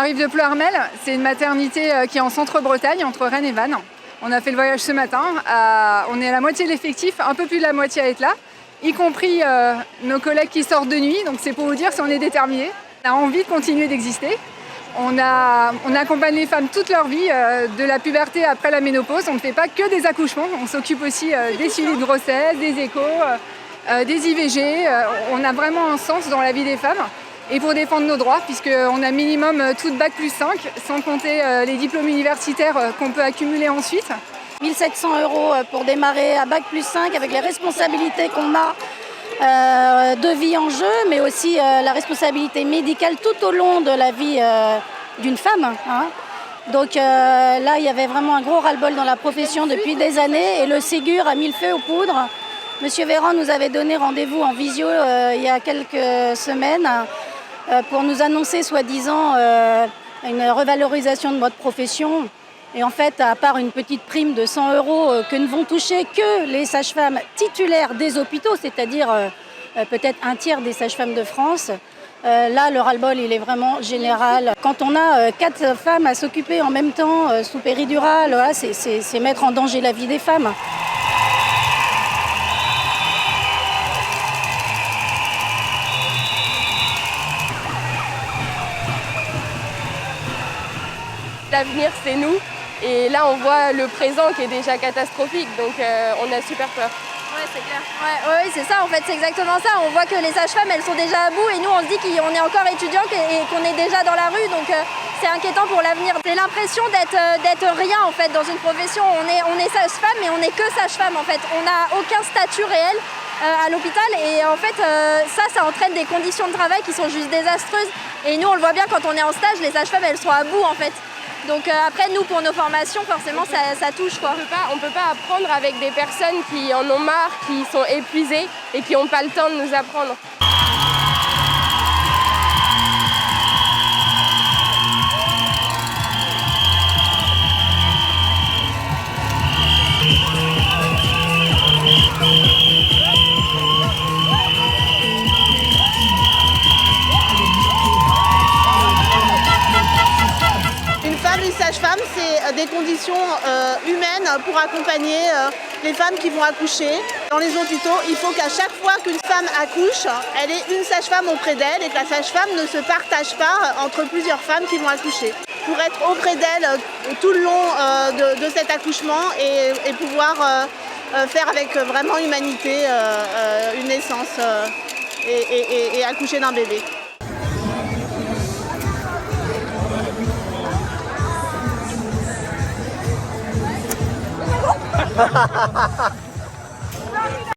arrive de Ploërmel, c'est une maternité qui est en centre-Bretagne, entre Rennes et Vannes. On a fait le voyage ce matin, on est à la moitié de l'effectif, un peu plus de la moitié à être là, y compris nos collègues qui sortent de nuit, donc c'est pour vous dire si on est déterminés. On a envie de continuer d'exister. On accompagne les femmes toute leur vie, de la puberté après la ménopause. On ne fait pas que des accouchements, on s'occupe aussi des suivis de grossesse, des échos, des IVG. On a vraiment un sens dans la vie des femmes. Et pour défendre nos droits, puisqu'on a minimum tout de bac plus 5, sans compter les diplômes universitaires qu'on peut accumuler ensuite. 1 700 € pour démarrer à bac plus 5 avec les responsabilités qu'on a de vie en jeu, mais aussi la responsabilité médicale tout au long de la vie d'une femme. Donc là, il y avait vraiment un gros ras-le-bol dans la profession depuis des années et le Ségur a mis le feu aux poudres. Monsieur Véran nous avait donné rendez-vous en visio il y a quelques semaines pour nous annoncer soi-disant une revalorisation de notre profession. Et en fait, à part une petite prime de 100 € que ne vont toucher que les sages-femmes titulaires des hôpitaux, c'est-à-dire peut-être un tiers des sages-femmes de France, là, le ras-le-bol, il est vraiment général. Quand on a 4 femmes à s'occuper en même temps sous péridurale, voilà, c'est mettre en danger la vie des femmes. L'avenir, c'est nous. Et là, on voit le présent qui est déjà catastrophique, donc on a super peur. Ouais, c'est clair. Ouais, c'est ça, en fait, c'est exactement ça. On voit que les sages-femmes, elles sont déjà à bout et nous, on se dit qu'on est encore étudiants et qu'on est déjà dans la rue, donc c'est inquiétant pour l'avenir. C'est l'impression d'être rien, en fait, dans une profession. On est sage-femme, mais on n'est que sage-femme, en fait. On n'a aucun statut réel à l'hôpital et en fait, ça entraîne des conditions de travail qui sont juste désastreuses. Et nous, on le voit bien quand on est en stage, les sages-femmes, elles sont à bout, en fait. Donc après, nous, pour nos formations, forcément, ça touche, quoi. On peut pas apprendre avec des personnes qui en ont marre, qui sont épuisées et qui n'ont pas le temps de nous apprendre. Une sage-femme, c'est des conditions humaines pour accompagner les femmes qui vont accoucher. Dans les hôpitaux, il faut qu'à chaque fois qu'une femme accouche, elle ait une sage-femme auprès d'elle et que la sage-femme ne se partage pas entre plusieurs femmes qui vont accoucher. Pour être auprès d'elle tout le long de cet accouchement et pouvoir faire avec vraiment humanité une naissance et accoucher d'un bébé. Ha ha ha ha!